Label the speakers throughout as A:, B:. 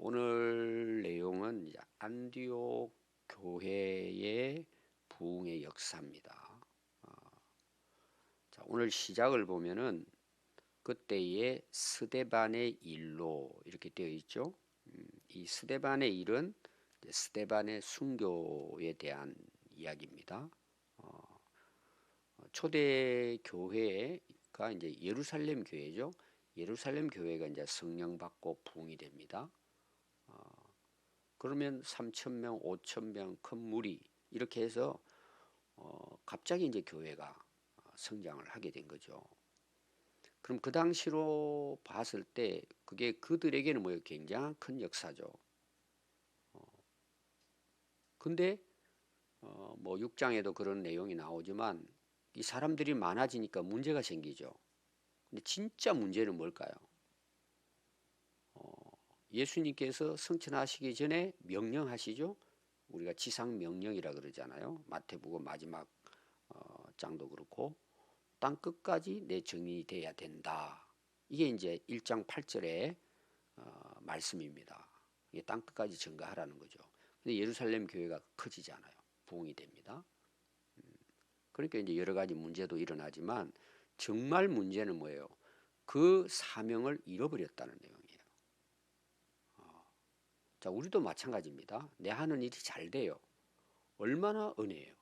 A: 오늘 내용은 이제 안디옥 교회의 부흥의 역사입니다. 어, 자, 오늘 시작을 보면은 그때의 스데반의 일로 이렇게 되어 있죠. 이 스데반의 일은 이제 스데반의 순교에 대한 이야기입니다. 어, 초대 교회가 이제 예루살렘 교회죠. 예루살렘 교회가 이제 성령 받고 부흥이 됩니다. 그러면 3천 명, 5천 명 큰 무리 이렇게 해서 갑자기 이제 교회가 성장을 하게 된 거죠. 그럼 그 당시로 봤을 때 그게 그들에게는 뭐예요? 굉장한 큰 역사죠. 근데 뭐 6장에도 그런 내용이 나오지만 이 사람들이 많아지니까 문제가 생기죠. 근데 진짜 문제는 뭘까요? 예수님께서 승천하시기 전에 명령하시죠. 우리가 지상 명령이라 그러잖아요. 마태복음 마지막 장도 그렇고 땅 끝까지 내 증인이 돼야 된다. 이게 이제 1장 8절의 말씀입니다. 이게 땅 끝까지 증거하라는 거죠. 근데 예루살렘 교회가 커지잖아요. 부흥이 됩니다. 그러니까 이제 여러 가지 문제도 일어나지만 정말 문제는 뭐예요? 그 사명을 잃어버렸다는 내용이에요. 자, 우리도 마찬가지입니다. 내 하는 일이 잘 돼요. 얼마나 은혜예요.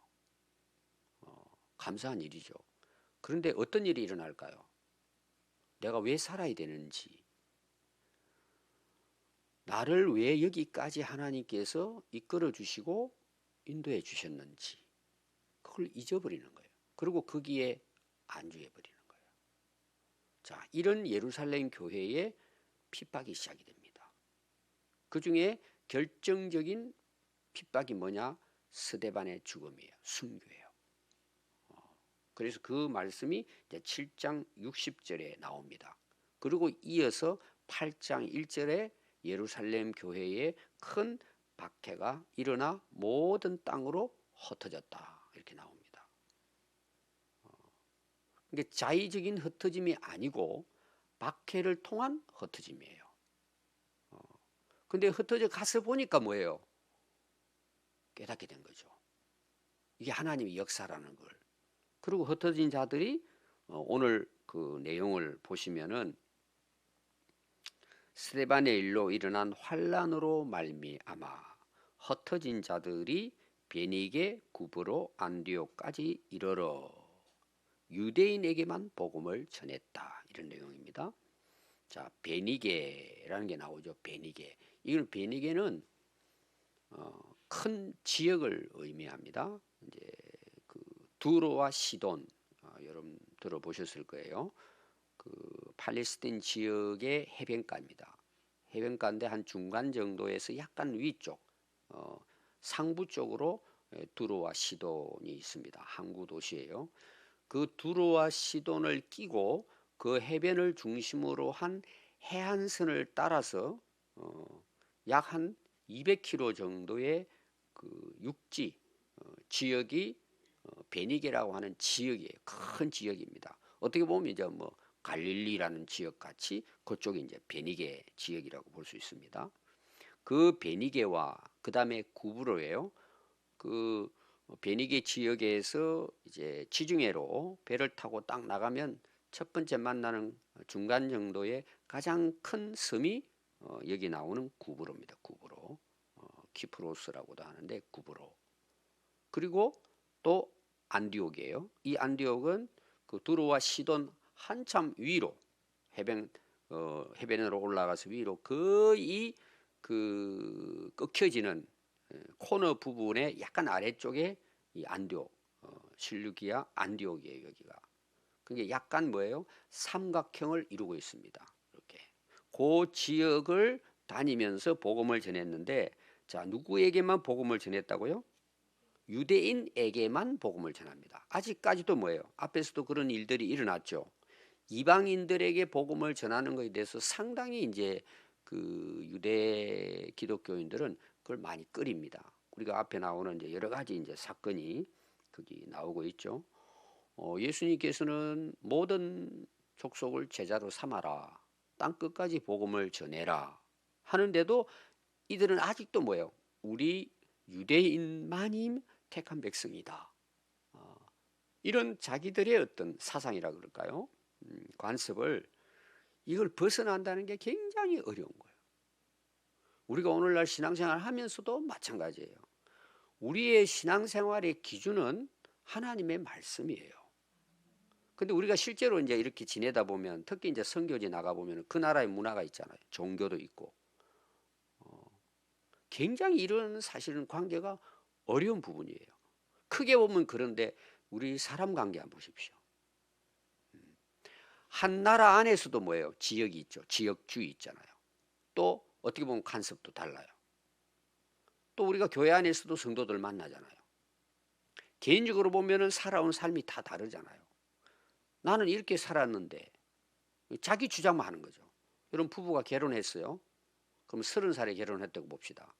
A: 감사한 일이죠. 그런데 어떤 일이 일어날까요? 내가 왜 살아야 되는지, 나를 왜 여기까지 하나님께서 이끌어 주시고 인도해 주셨는지, 그걸 잊어버리는 거예요. 그리고 거기에 안주해 버리는 거예요. 자, 이런 예루살렘 교회의 핍박이 시작이 됩니다. 그 중에 결정적인 핍박이 뭐냐? 스데반의 죽음이에요. 순교예요. 그래서 그 말씀이 이제 7장 60절에 나옵니다. 그리고 이어서 8장 1절에 예루살렘 교회에 큰 박해가 일어나 모든 땅으로 흩어졌다. 이렇게 나옵니다. 이게 자의적인 흩어짐이 아니고 박해를 통한 흩어짐이에요. 근데 흩어져 가서 보니까 뭐예요? 깨닫게 된 거죠. 이게 하나님의 역사라는 걸. 그리고 흩어진 자들이 오늘 그 내용을 보시면은 스데반의 일로 일어난 환란으로 말미암아 흩어진 자들이 베니게, 구브로, 안디옥까지 이르러 유대인에게만 복음을 전했다. 이런 내용입니다. 자, 베니게라는 게 나오죠. 베니게. 이건 베니게는 큰 지역을 의미합니다. 이제 그 두로와 시돈 여러분 들어보셨을 거예요. 그 팔레스틴 지역의 해변가입니다. 해변가인데 한 중간 정도에서 약간 위쪽 상부 쪽으로 두로와 시돈이 있습니다. 항구 도시예요. 그 두로와 시돈을 끼고 그 해변을 중심으로 한 해안선을 따라서 약 한 200km 정도의 그 육지 지역이 베니게라고 하는 지역이에요. 큰 지역입니다. 어떻게 보면 이제 뭐 갈릴리라는 지역 같이 그쪽이 이제 베니게 지역이라고 볼 수 있습니다. 그 베니게와 그 다음에 구브로예요. 그 베니게 지역에서 이제 지중해로 배를 타고 딱 나가면 첫 번째 만나는 중간 정도의 가장 큰 섬이 여기 나오는 구브로입니다. 구브로. 키프로스라고도 하는데 구브로. 그리고 또 안디옥이에요. 이 안디옥은 그 두로와 시돈 한참 위로 해변으로 올라가서 위로 거의 그 꺾여지는 코너 부분의 약간 아래쪽에 이 안디옥 실루키아 안디옥이에요. 여기가. 그게 약간 뭐예요? 삼각형을 이루고 있습니다. 이렇게 그 지역을 다니면서 복음을 전했는데, 자, 누구에게만 복음을 전했다고요? 유대인에게만 복음을 전합니다. 아직까지도 뭐예요? 앞에서도 그런 일들이 일어났죠. 이방인들에게 복음을 전하는 것에 대해서 상당히 이제 그 유대 기독교인들은 그걸 많이 꺼립니다. 우리가 앞에 나오는 이제 여러 가지 이제 사건이 거기 나오고 있죠. 예수님께서는 모든 족속을 제자로 삼아라, 땅 끝까지 복음을 전해라 하는데도 이들은 아직도 뭐예요? 우리 유대인만이 택한 백성이다. 이런 자기들의 어떤 사상이라 그럴까요? 관습을 이걸 벗어난다는 게 굉장히 어려운 거예요. 우리가 오늘날 신앙생활 하면서도 마찬가지예요. 우리의 신앙생활의 기준은 하나님의 말씀이에요. 근데 우리가 실제로 이제 이렇게 지내다 보면, 특히 이제 선교지 나가 보면 그 나라의 문화가 있잖아요. 종교도 있고. 굉장히 이런 사실은 관계가 어려운 부분이에요. 크게 보면 그런데 우리 사람 관계 한번 보십시오. 한 나라 안에서도 뭐예요? 지역이 있죠. 지역주의 있잖아요. 또 어떻게 보면 간섭도 달라요. 또 우리가 교회 안에서도 성도들 만나잖아요. 개인적으로 보면은 살아온 삶이 다 다르잖아요. 나는 이렇게 살았는데 자기 주장만 하는 거죠. 여러분 부부가 결혼했어요. 그럼 30살에 결혼했다고 봅시다.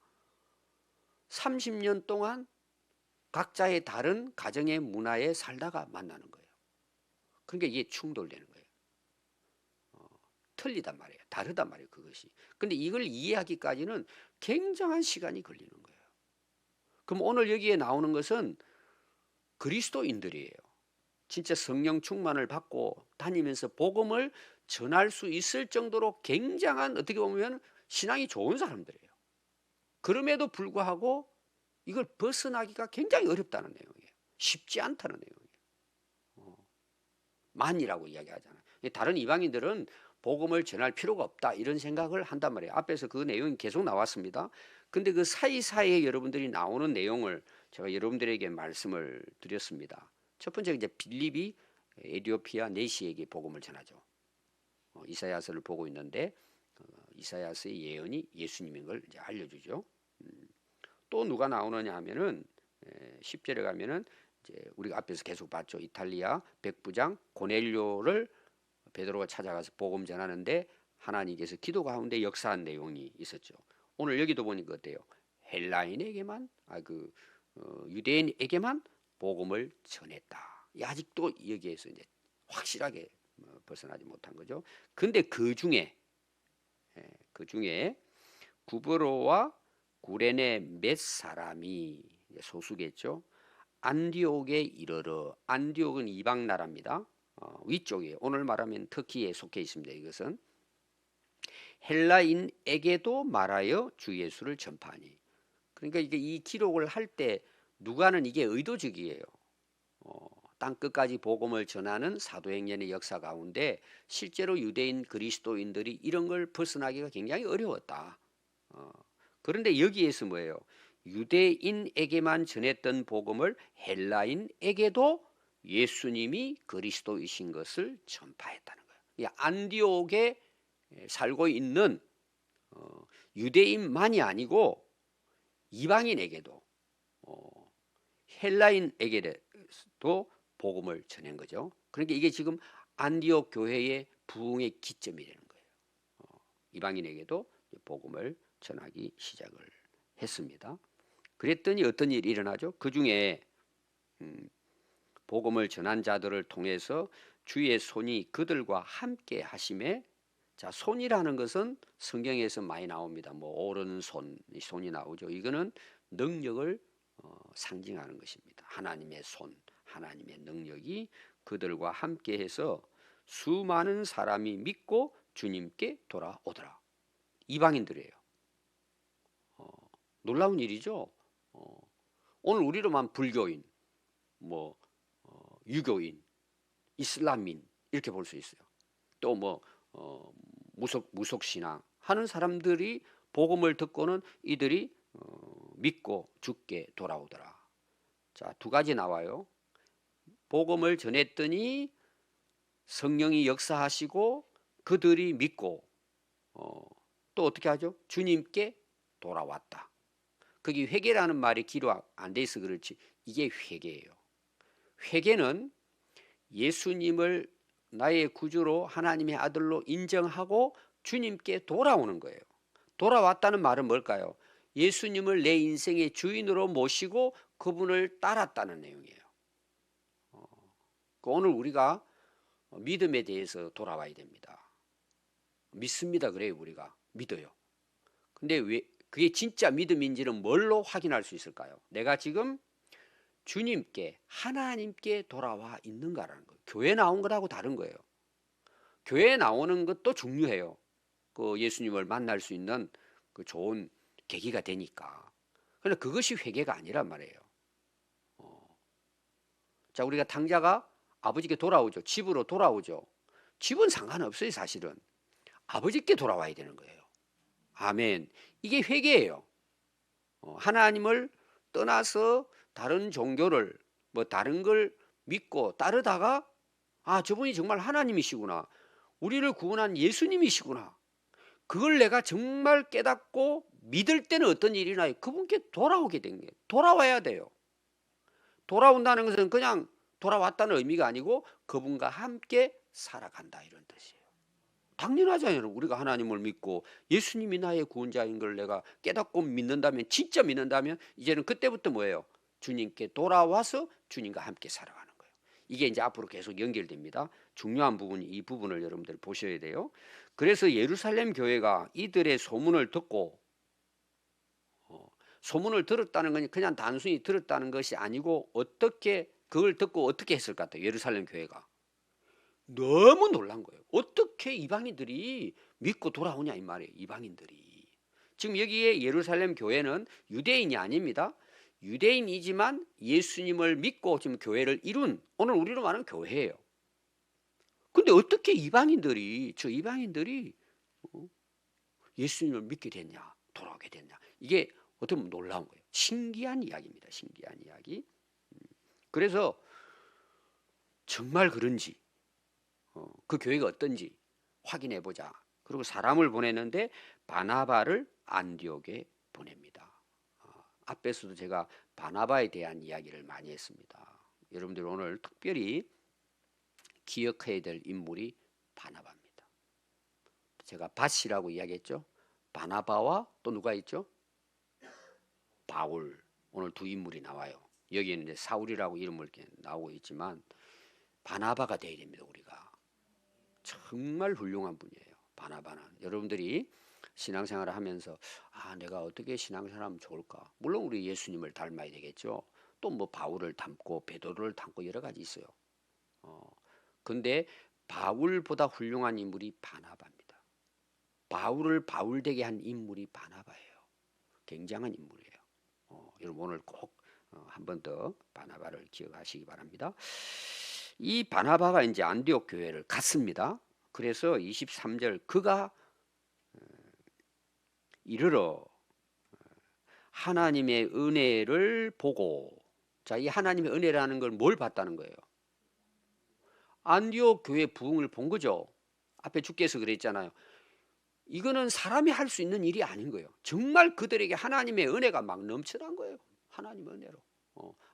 A: 30년 동안 각자의 다른 가정의 문화에 살다가 만나는 거예요. 그러니까 이게 충돌되는 거예요. 틀리단 말이에요. 다르단 말이에요. 그것이. 근데 이걸 이해하기까지는 굉장한 시간이 걸리는 거예요. 그럼 오늘 여기에 나오는 것은 그리스도인들이에요. 진짜 성령 충만을 받고 다니면서 복음을 전할 수 있을 정도로 굉장한, 어떻게 보면 신앙이 좋은 사람들이에요. 그럼에도 불구하고 이걸 벗어나기가 굉장히 어렵다는 내용이에요. 쉽지 않다는 내용이에요. 만이라고 이야기하잖아요. 다른 이방인들은 복음을 전할 필요가 없다 이런 생각을 한단 말이에요. 앞에서 그 내용이 계속 나왔습니다. 근데 그 사이사이에 여러분들이 나오는 내용을 제가 여러분들에게 말씀을 드렸습니다. 첫 번째 이제 빌립이 에디오피아 내시에게 복음을 전하죠. 이사야서를 보고 있는데 이사야서의 예언이 예수님인 걸 이제 알려주죠. 또 누가 나오느냐 하면은 10절에 가면은 이제 우리가 앞에서 계속 봤죠. 이탈리아 백부장 고넬료를 베드로가 찾아가서 복음 전하는데 하나님께서 기도 가운데 역사한 내용이 있었죠. 오늘 여기도 보니까 어때요? 헬라인에게만 유대인에게만 복음을 전했다. 아직도 여기에서 이제 확실하게 벗어나지 못한 거죠. 근데 그 중에 구브로와 구레네 몇 사람이 소수겠죠. 안디옥에 이르러, 안디옥은 이방 나라입니다. 위쪽이에요. 오늘 말하면 터키에 속해 있습니다. 이것은 헬라인에게도 말하여 주 예수를 전파하니. 그러니까 이게 이 기록을 할 때 누가는 이게 의도적이에요. 땅 끝까지 복음을 전하는 사도행전의 역사 가운데 실제로 유대인 그리스도인들이 이런 걸 벗어나기가 굉장히 어려웠다. 그런데 여기에서 뭐예요? 유대인에게만 전했던 복음을 헬라인에게도 예수님이 그리스도이신 것을 전파했다는 거예요. 이 안디옥에 살고 있는 유대인만이 아니고 이방인에게도 헬라인에게도 복음을 전한 거죠. 그러니까 이게 지금 안디옥 교회의 부흥의 기점이 되는 거예요. 이방인에게도 복음을 전하기 시작을 했습니다. 그랬더니 어떤 일이 일어나죠? 그 중에 복음을 전한 자들을 통해서 주의 손이 그들과 함께 하심에, 자, 손이라는 것은 성경에서 많이 나옵니다. 뭐 오른손, 손이 나오죠. 이거는 능력을 상징하는 것입니다. 하나님의 손, 하나님의 능력이 그들과 함께해서 수많은 사람이 믿고 주님께 돌아오더라. 이방인들이에요. 놀라운 일이죠. 오늘 우리로만 불교인, 뭐 유교인, 이슬람인 이렇게 볼 수 있어요. 또 뭐 무속 신앙 하는 사람들이 복음을 듣고는 이들이 믿고 주께 돌아오더라. 자, 두 가지 나와요. 복음을 전했더니 성령이 역사하시고 그들이 믿고 또 어떻게 하죠? 주님께 돌아왔다. 거기 회개라는 말이 기록 안 돼 있어 그렇지 이게 회개예요. 회개는 예수님을 나의 구주로 하나님의 아들로 인정하고 주님께 돌아오는 거예요. 돌아왔다는 말은 뭘까요? 예수님을 내 인생의 주인으로 모시고 그분을 따랐다는 내용이에요. 오늘 우리가 믿음에 대해서 돌아와야 됩니다. 믿습니다. 그래요. 우리가 믿어요. 근데 왜 그게 진짜 믿음인지는 뭘로 확인할 수 있을까요? 내가 지금 주님께 하나님께 돌아와 있는가라는 거예요. 교회 나온 것하고 다른 거예요. 교회 나오는 것도 중요해요. 그 예수님을 만날 수 있는 그 좋은 계기가 되니까. 그러나 그것이 회개가 아니란 말이에요. 자, 우리가 당자가 아버지께 돌아오죠. 집으로 돌아오죠. 집은 상관없어요, 사실은. 아버지께 돌아와야 되는 거예요. 아멘. 이게 회개예요. 하나님을 떠나서 다른 종교를 뭐 다른 걸 믿고 따르다가 아, 저분이 정말 하나님이시구나. 우리를 구원한 예수님이시구나. 그걸 내가 정말 깨닫고 믿을 때는 어떤 일이 나요? 그분께 돌아오게 된 거예요. 돌아와야 돼요. 돌아온다는 것은 그냥 돌아왔다는 의미가 아니고 그분과 함께 살아간다 이런 뜻이에요. 당연하잖아요. 우리가 하나님을 믿고 예수님이 나의 구원자인 걸 내가 깨닫고 믿는다면, 진짜 믿는다면 이제는 그때부터 뭐예요? 주님께 돌아와서 주님과 함께 살아가는 거예요. 이게 이제 앞으로 계속 연결됩니다. 중요한 부분이 이 부분을 여러분들 보셔야 돼요. 그래서 예루살렘 교회가 이들의 소문을 듣고 소문을 들었다는 건 그냥 단순히 들었다는 것이 아니고 어떻게 그걸 듣고 어떻게 했을 것 같아요? 예루살렘 교회가 너무 놀란 거예요. 어떻게 이방인들이 믿고 돌아오냐 이 말이에요. 이방인들이. 지금 여기에 예루살렘 교회는 유대인이 아닙니다. 유대인이지만 예수님을 믿고 지금 교회를 이룬 오늘 우리로 말하는 교회예요. 근데 어떻게 이방인들이 예수님을 믿게 됐냐, 돌아오게 됐냐. 이게 어떻게 보면 놀라운 거예요. 신기한 이야기입니다. 신기한 이야기. 그래서 정말 그런지 그 교회가 어떤지 확인해 보자. 그리고 사람을 보내는데 바나바를 안디옥에 보냅니다. 앞에서도 제가 바나바에 대한 이야기를 많이 했습니다. 여러분들 오늘 특별히 기억해야 될 인물이 바나바입니다. 제가 밧이라고 이야기했죠. 바나바와 또 누가 있죠? 바울. 오늘 두 인물이 나와요. 여기에는 이제 사울이라고 이름을 이렇게 나오고 있지만 바나바가 되어야 됩니다. 우리가 정말 훌륭한 분이에요. 바나바는 여러분들이 신앙생활을 하면서 아 내가 어떻게 신앙생활하면 좋을까? 물론 우리 예수님을 닮아야 되겠죠. 또 뭐 바울을 닮고 베드로를 닮고 여러 가지 있어요. 근데 바울보다 훌륭한 인물이 바나바입니다. 바울을 바울되게 한 인물이 바나바예요. 굉장한 인물이에요. 여러분 오늘 꼭 한 번 더 바나바를 기억하시기 바랍니다. 이 바나바가 이제 안디옥 교회를 갔습니다. 그래서 23절 그가 이르러 하나님의 은혜를 보고 자, 이 하나님의 은혜라는 걸 뭘 봤다는 거예요? 안디옥 교회 부흥을 본 거죠. 앞에 주께서 그랬잖아요. 이거는 사람이 할 수 있는 일이 아닌 거예요. 정말 그들에게 하나님의 은혜가 막 넘쳐난 거예요. 하나님의 은혜로.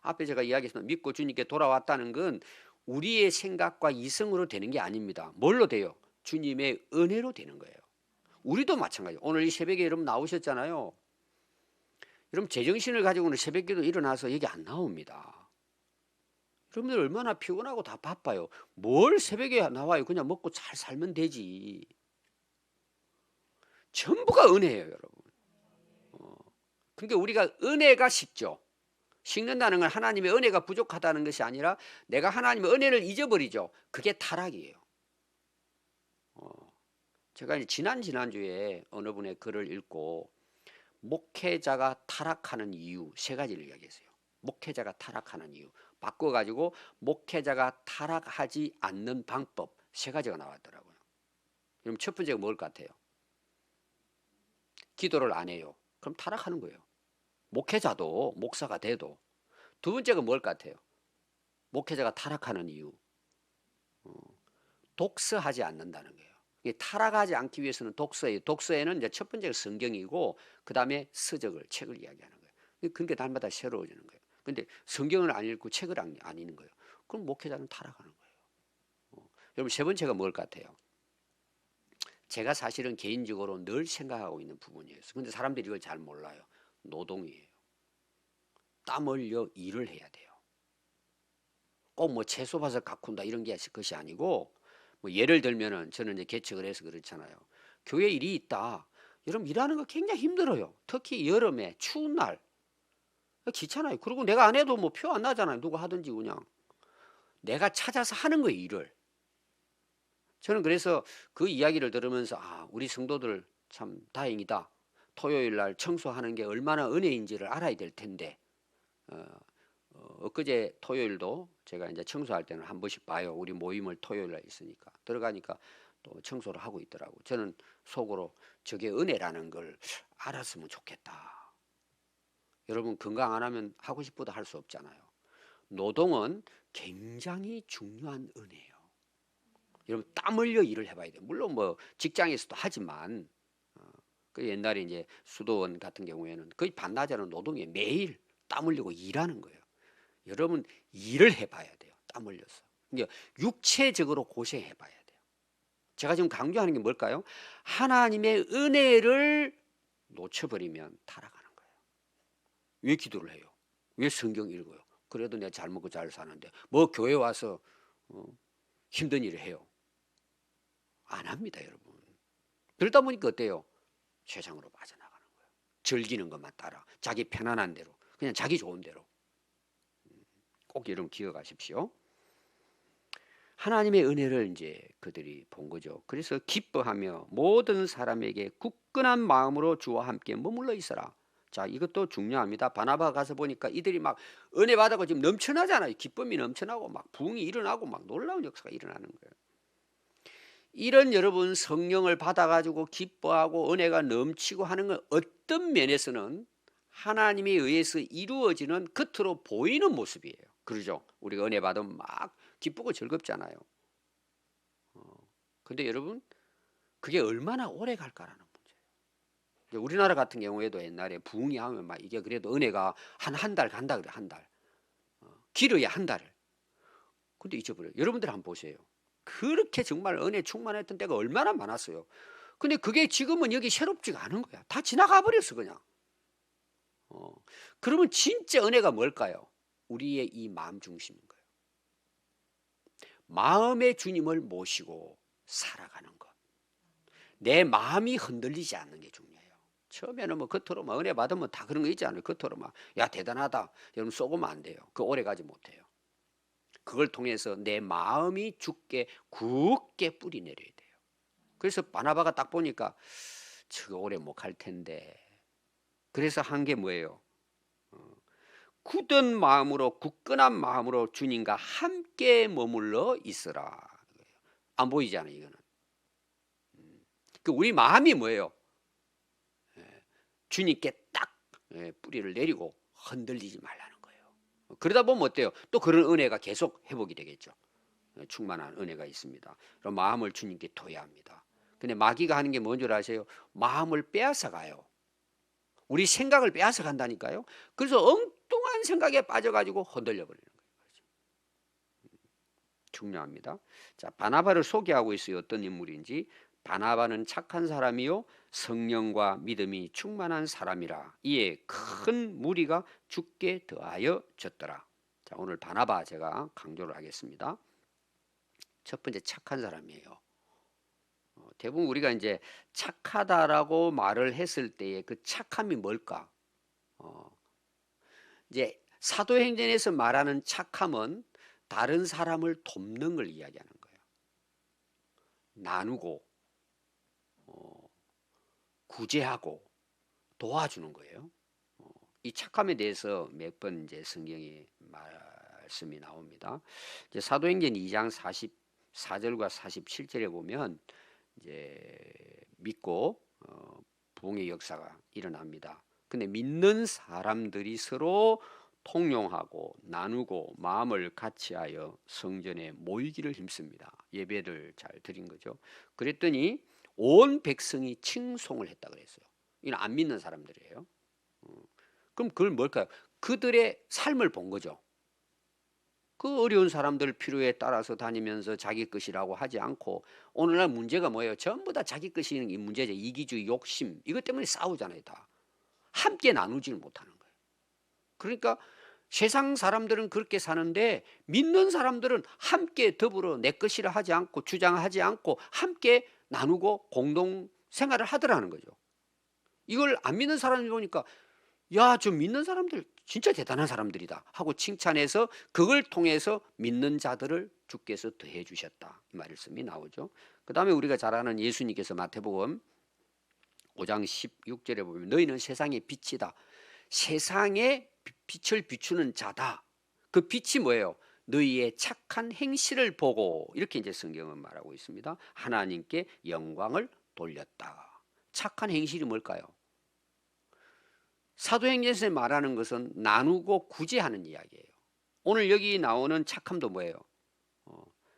A: 앞에 제가 이야기했지만 믿고 주님께 돌아왔다는 건 우리의 생각과 이성으로 되는 게 아닙니다. 뭘로 돼요? 주님의 은혜로 되는 거예요. 우리도 마찬가지예요. 오늘 이 새벽에 여러분 나오셨잖아요. 여러분 제정신을 가지고는 새벽에도 일어나서 여기 안 나옵니다. 여러분들 얼마나 피곤하고 다 바빠요. 뭘 새벽에 나와요. 그냥 먹고 잘 살면 되지. 전부가 은혜예요, 여러분. 그러니까 우리가 은혜가 식죠. 식는다는 건 하나님의 은혜가 부족하다는 것이 아니라 내가 하나님의 은혜를 잊어버리죠. 그게 타락이에요. 제가 이제 지난주에 어느 분의 글을 읽고 목회자가 타락하는 이유 세 가지를 이야기했어요. 목회자가 타락하는 이유 바꿔가지고 목회자가 타락하지 않는 방법 세 가지가 나왔더라고요. 그럼 첫 번째가 뭘 것 같아요? 기도를 안 해요. 그럼 타락하는 거예요. 목회자도 목사가 돼도. 두 번째가 뭘 것 같아요? 목회자가 타락하는 이유 독서하지 않는다는 거예요. 타락하지 않기 위해서는 독서예요. 독서에는 이제 첫 번째가 성경이고 그 다음에 서적을 책을 이야기하는 거예요. 그러니까 날마다 새로워지는 거예요. 그런데 성경을 안 읽고 책을 안 읽는 거예요. 그럼 목회자는 타락하는 거예요. 여러분 세 번째가 뭘 것 같아요? 제가 사실은 개인적으로 늘 생각하고 있는 부분이에요. 그런데 사람들이 이걸 잘 몰라요. 노동이에요. 땀 흘려 일을 해야 돼요. 꼭 뭐 채소 봐서 가꾼다 이런 게 것이 아니고 뭐 예를 들면은 저는 이제 개척을 해서 그렇잖아요. 교회 일이 있다. 여러분 일하는 거 굉장히 힘들어요. 특히 여름에 추운 날 귀찮아요. 그리고 내가 안 해도 뭐 표 안 나잖아요. 누가 하든지 그냥 내가 찾아서 하는 거예요, 일을. 저는 그래서 그 이야기를 들으면서 우리 성도들 참 다행이다. 토요일 날 청소하는 게 얼마나 은혜인지를 알아야 될 텐데 엊그제 토요일도 제가 이제 청소할 때는 한 번씩 봐요. 우리 모임을 토요일 날 있으니까 들어가니까 또 청소를 하고 있더라고. 저는 속으로 저게 은혜라는 걸 알았으면 좋겠다. 여러분 건강 안 하면 하고 싶어도 할 수 없잖아요. 노동은 굉장히 중요한 은혜예요. 여러분 땀 흘려 일을 해봐야 돼요. 물론 뭐 직장에서도 하지만 그 옛날에 이제 수도원 같은 경우에는 거의 반나절은 노동에 매일 땀 흘리고 일하는 거예요. 여러분 일을 해봐야 돼요. 땀 흘려서. 그러니까 육체적으로 고생해봐야 돼요. 제가 지금 강조하는 게 뭘까요? 하나님의 은혜를 놓쳐버리면 타락하는 거예요. 왜 기도를 해요? 왜 성경 읽어요? 그래도 내가 잘 먹고 잘 사는데 뭐 교회 와서 힘든 일을 해요? 안 합니다, 여러분. 그러다 보니까 어때요? 세상으로 빠져나가는 거예요. 즐기는 것만 따라 자기 편안한 대로 그냥 자기 좋은 대로. 꼭 여러분 기억하십시오. 하나님의 은혜를 이제 그들이 본 거죠. 그래서 기뻐하며 모든 사람에게 굳건한 마음으로 주와 함께 머물러 있어라. 자, 이것도 중요합니다. 바나바 가서 보니까 이들이 막 은혜 받아고 지금 넘쳐나잖아요. 기쁨이 넘쳐나고 막 부흥이 일어나고 막 놀라운 역사가 일어나는 거예요. 이런 여러분 성령을 받아가지고 기뻐하고 은혜가 넘치고 하는 건 어떤 면에서는 하나님에 의해서 이루어지는 겉으로 보이는 모습이에요. 그러죠? 우리가 은혜 받으면 막 기쁘고 즐겁잖아요. 근데 여러분 그게 얼마나 오래 갈까라는 문제예요. 우리나라 같은 경우에도 옛날에 부흥이 하면 막 이게 그래도 은혜가 한 달 간다 그래. 한 달. 길어야 한 달을. 근데 잊어버려요. 여러분들 한번 보세요. 그렇게 정말 은혜 충만했던 때가 얼마나 많았어요. 근데 그게 지금은 여기 새롭지가 않은 거야. 다 지나가 버렸어 그냥. 그러면 진짜 은혜가 뭘까요? 우리의 이 마음 중심인 거예요. 마음의 주님을 모시고 살아가는 것. 내 마음이 흔들리지 않는 게 중요해요. 처음에는 뭐 겉으로 막 은혜 받으면 다 그런 거 있지 않아요. 겉으로 막 야 대단하다. 여러분 쏘으면 안 돼요. 그 오래 가지 못해요. 그걸 통해서 내 마음이 주께 굳게 뿌리 내려야 돼요. 그래서 바나바가 딱 보니까 저거 오래 못 갈 텐데. 그래서 한 게 뭐예요? 굳은 마음으로 굳건한 마음으로 주님과 함께 머물러 있으라. 안 보이잖아요, 이거는. 그 우리 마음이 뭐예요? 주님께 딱 뿌리를 내리고 흔들리지 말라는 거예요. 그러다 보면 어때요? 또 그런 은혜가 계속 회복이 되겠죠. 충만한 은혜가 있습니다. 그럼 마음을 주님께 둬야 합니다. 근데 마귀가 하는 게 뭔 줄 아세요? 마음을 빼앗아 가요. 우리 생각을 빼앗아 간다니까요. 그래서 엉뚱한 생각에 빠져가지고 흔들려 버리는 거예요. 중요합니다. 자, 바나바를 소개하고 있어요. 어떤 인물인지. 바나바는 착한 사람이요 성령과 믿음이 충만한 사람이라 이에 큰 무리가 주께 더하여졌더라. 자, 오늘 바나바 제가 강조를 하겠습니다. 첫 번째 착한 사람이에요. 대부분 우리가 이제 착하다라고 말을 했을 때의 그 착함이 뭘까? 이제 사도행전에서 말하는 착함은 다른 사람을 돕는 걸 이야기하는 거예요. 나누고 구제하고 도와주는 거예요. 이 착함에 대해서 몇 번 이제 성경에 말씀이 나옵니다. 이제 사도행전 2장 44절과 47절에 보면 이제 믿고 부흥의 역사가 일어납니다. 근데 믿는 사람들이 서로 통용하고 나누고 마음을 같이하여 성전에 모이기를 힘씁니다. 예배를 잘 드린 거죠. 그랬더니 온 백성이 칭송을 했다 그랬어요. 이건 안 믿는 사람들이에요. 그럼 그걸 뭘까요? 그들의 삶을 본 거죠. 그 어려운 사람들 필요에 따라서 다니면서 자기 것이라고 하지 않고 오늘날 문제가 뭐예요? 전부 다 자기 것이 이 문제죠. 이기주의, 욕심 이것 때문에 싸우잖아요. 다 함께 나누지를 못하는 거예요. 그러니까 세상 사람들은 그렇게 사는데 믿는 사람들은 함께 더불어 내 것이라 하지 않고 주장하지 않고 함께 나누고 공동 생활을 하더라는 거죠. 이걸 안 믿는 사람이 보니까 야, 저 믿는 사람들 진짜 대단한 사람들이다 하고 칭찬해서 그걸 통해서 믿는 자들을 주께서 더해 주셨다. 이 말씀이 나오죠. 그다음에 우리가 잘 아는 예수님께서 마태복음 5장 16절에 보면 너희는 세상의 빛이다. 세상에 빛을 비추는 자다. 그 빛이 뭐예요? 너희의 착한 행실을 보고 이렇게 이제 성경은 말하고 있습니다. 하나님께 영광을 돌렸다. 착한 행실이 뭘까요? 사도행전에서 말하는 것은 나누고 구제하는 이야기예요. 오늘 여기 나오는 착함도 뭐예요?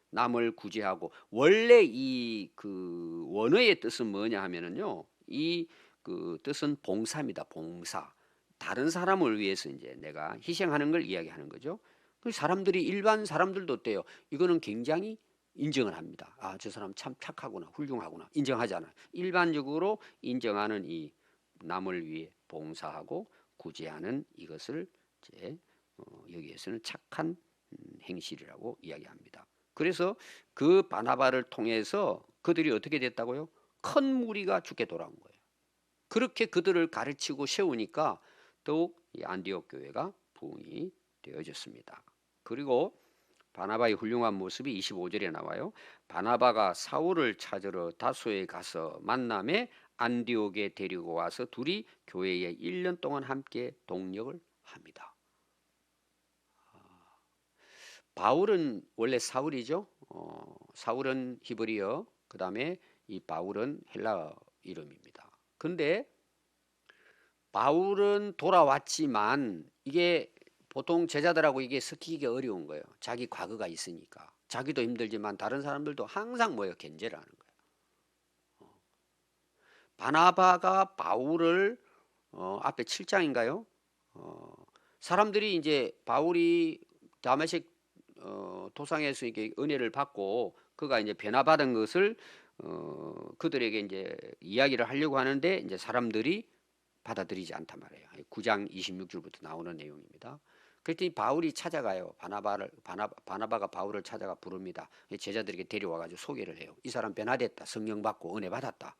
A: 남을 구제하고 원래 이 그 원어의 뜻은 뭐냐 하면은요. 이 그 뜻은 봉사입니다. 봉사. 다른 사람을 위해서 이제 내가 희생하는 걸 이야기하는 거죠. 그 사람들이 일반 사람들도 어때요? 이거는 굉장히 인정을 합니다. 아, 저 사람 참 착하구나, 훌륭하구나 인정하잖아요. 일반적으로 인정하는 이 남을 위해 봉사하고 구제하는 이것을 이제 여기에서는 착한 행실이라고 이야기합니다. 그래서 그 바나바를 통해서 그들이 어떻게 됐다고요? 큰 무리가 주께 돌아온 거예요. 그렇게 그들을 가르치고 세우니까 더욱 이 안디옥 교회가 부흥이 되어졌습니다. 그리고 바나바의 훌륭한 모습이 25절에 나와요. 바나바가 사울을 찾으러 다소에 가서 만남에 안디옥에 데리고 와서 둘이 교회에 1년 동안 함께 동역을 합니다. 바울은 원래 사울이죠. 사울은 히브리어, 그 다음에 이 바울은 헬라어 이름입니다. 근데 바울은 돌아왔지만 이게 보통 제자들하고 이게 섞이기 어려운 거예요. 자기 과거가 있으니까. 자기도 힘들지만 다른 사람들도 항상 뭐예요? 견제를 하는 거예요. 바나바가 바울을 앞에 7장인가요? 사람들이 이제 바울이 다메섹 도상에서 이게 은혜를 받고 그가 이제 변화받은 것을 그들에게 이제 이야기를 하려고 하는데 이제 사람들이 받아들이지 않단 말이에요. 9장 26절부터 나오는 내용입니다. 그랬더니 바울이 찾아가요. 바나바가 바울을 찾아가 부릅니다. 제자들에게 데려와가지고 소개를 해요. 이 사람 변화됐다. 성령 받고 은혜 받았다.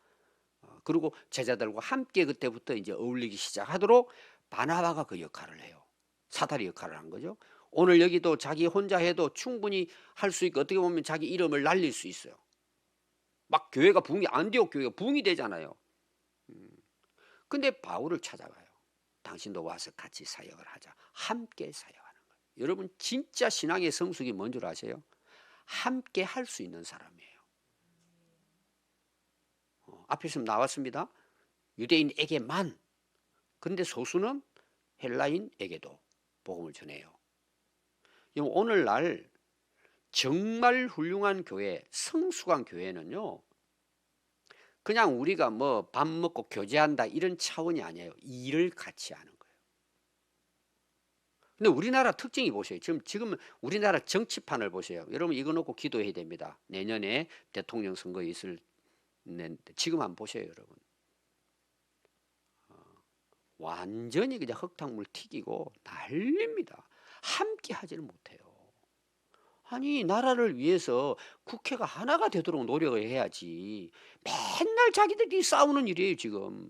A: 그리고 제자들과 함께 그때부터 이제 어울리기 시작하도록 바나바가 그 역할을 해요. 사다리 역할을 한 거죠. 오늘 여기도 자기 혼자 해도 충분히 할 수 있고 어떻게 보면 자기 이름을 날릴 수 있어요. 막 교회가 부흥이 안디옥 교회가 부흥이 되잖아요. 근데 바울을 찾아가요. 당신도 와서 같이 사역을 하자. 함께 사역하는 거예요. 여러분 진짜 신앙의 성숙이 뭔 줄 아세요? 함께 할 수 있는 사람이에요. 앞에서 나왔습니다. 유대인에게만. 근데 소수는 헬라인에게도 복음을 전해요. 오늘날 정말 훌륭한 교회, 성숙한 교회는요. 그냥 우리가 뭐 밥 먹고 교제한다 이런 차원이 아니에요. 일을 같이 하는 거예요. 근데 우리나라 특징이 보세요. 지금 우리나라 정치판을 보세요. 여러분 이거 놓고 기도해야 됩니다. 내년에 대통령 선거 있을 지금 한번 보세요, 여러분. 완전히 그냥 흙탕물 튀기고 난립니다. 함께 하지를 못해요. 아니 나라를 위해서 국회가 하나가 되도록 노력을 해야지 맨날 자기들끼리 싸우는 일이에요 지금.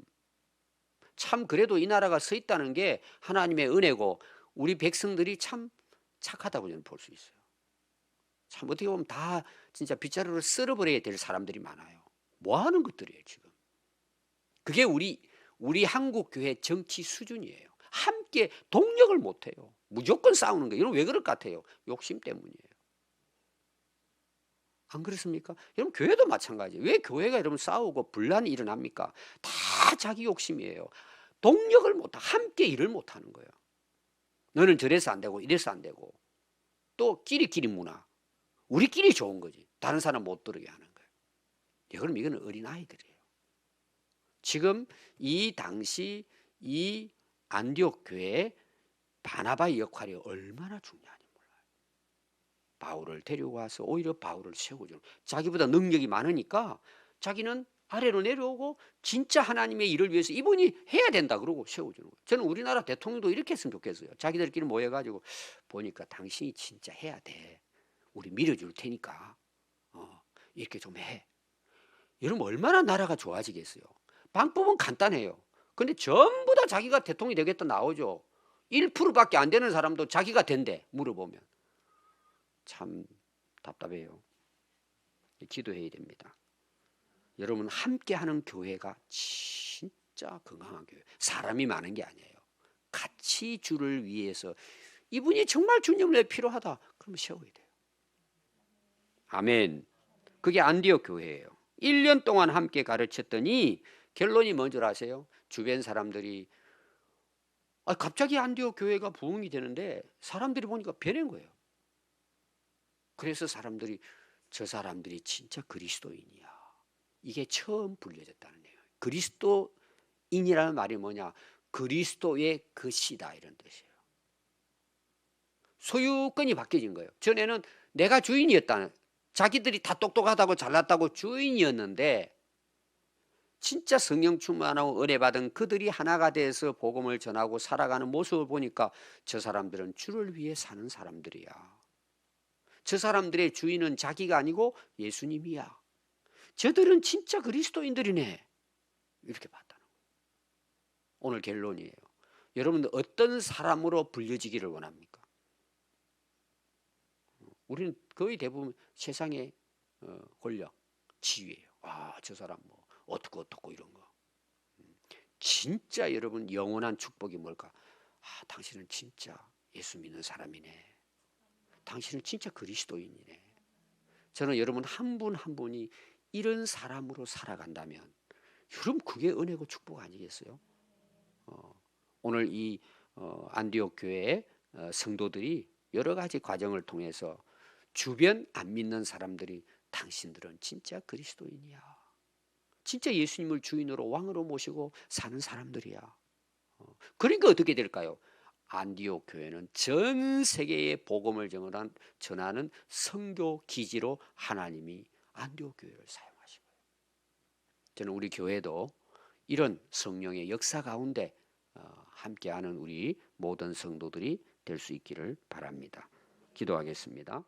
A: 참 그래도 이 나라가 서 있다는 게 하나님의 은혜고 우리 백성들이 참 착하다고 저는 볼 수 있어요. 참 어떻게 보면 다 진짜 빗자루를 쓸어버려야 될 사람들이 많아요. 뭐 하는 것들이에요 지금. 그게 우리 한국 교회 정치 수준이에요. 함께 동력을 못해요. 무조건 싸우는 거예요. 여러분 왜 그럴 것 같아요? 욕심 때문이에요. 안 그렇습니까? 여러분 교회도 마찬가지예요. 왜 교회가 여러분 싸우고 분란이 일어납니까? 다 자기 욕심이에요. 동력을 못하 함께 일을 못하는 거예요. 너는 저래서 안 되고 이래서 안 되고 또 끼리끼리 문화 우리끼리 좋은 거지 다른 사람 못 들게 하는 거예요. 그럼 이거는 어린아이들이에요. 지금 이 당시 이 안디옥 교회에 바나바의 역할이 얼마나 중요한지 몰라요. 바울을 데리고 와서 오히려 바울을 세워주는 자기보다 능력이 많으니까 자기는 아래로 내려오고 진짜 하나님의 일을 위해서 이분이 해야 된다 그러고 세워주는 거예요. 저는 우리나라 대통령도 이렇게 했으면 좋겠어요. 자기들끼리 모여가지고 보니까 당신이 진짜 해야 돼. 우리 밀어줄 테니까 이렇게 좀 해. 여러분 얼마나 나라가 좋아지겠어요. 방법은 간단해요. 근데 전부 다 자기가 대통령이 되겠다 나오죠. 1%밖에 안 되는 사람도 자기가 된대 물어보면. 참 답답해요. 기도해야 됩니다. 여러분 함께하는 교회가 진짜 건강한 교회. 사람이 많은 게 아니에요. 같이 주를 위해서 이분이 정말 주님을 내 필요하다. 그러면 세워야 돼요. 아멘. 그게 안디옥 교회예요. 1년 동안 함께 가르쳤더니 결론이 뭔 줄 아세요? 주변 사람들이 갑자기 안디옥 교회가 부흥이 되는데 사람들이 보니까 변한 거예요. 그래서 사람들이 저 사람들이 진짜 그리스도인이야. 이게 처음 불려졌다는 거예요. 그리스도인이라는 말이 뭐냐? 그리스도의 것이다 이런 뜻이에요. 소유권이 바뀌어진 거예요. 전에는 내가 주인이었다는, 자기들이 다 똑똑하다고 잘났다고 주인이었는데 진짜 성령 충만하고 은혜 받은 그들이 하나가 돼서 복음을 전하고 살아가는 모습을 보니까 저 사람들은 주를 위해 사는 사람들이야. 저 사람들의 주인은 자기가 아니고 예수님이야. 저들은 진짜 그리스도인들이네. 이렇게 봤다는 거예요. 오늘 결론이에요. 여러분들 어떤 사람으로 불려지기를 원합니까? 우리는 거의 대부분 세상의 권력, 지위예요. 저 사람 뭐 어떻고 이런 거. 진짜 여러분 영원한 축복이 뭘까? 당신은 진짜 예수 믿는 사람이네. 당신은 진짜 그리스도인이네. 저는 여러분 한 분 한 분이 이런 사람으로 살아간다면 여러분 그게 은혜고 축복 아니겠어요? 오늘 이 안디옥 교회의 성도들이 여러 가지 과정을 통해서 주변 안 믿는 사람들이 당신들은 진짜 그리스도인이야. 진짜 예수님을 주인으로 왕으로 모시고 사는 사람들이야. 그러니까 어떻게 될까요? 안디옥 교회는 전 세계에 복음을 전하는 선교 기지로 하나님이 안디옥 교회를 사용하신 거예요. 저는 우리 교회도 이런 성령의 역사 가운데 함께하는 우리 모든 성도들이 될 수 있기를 바랍니다. 기도하겠습니다.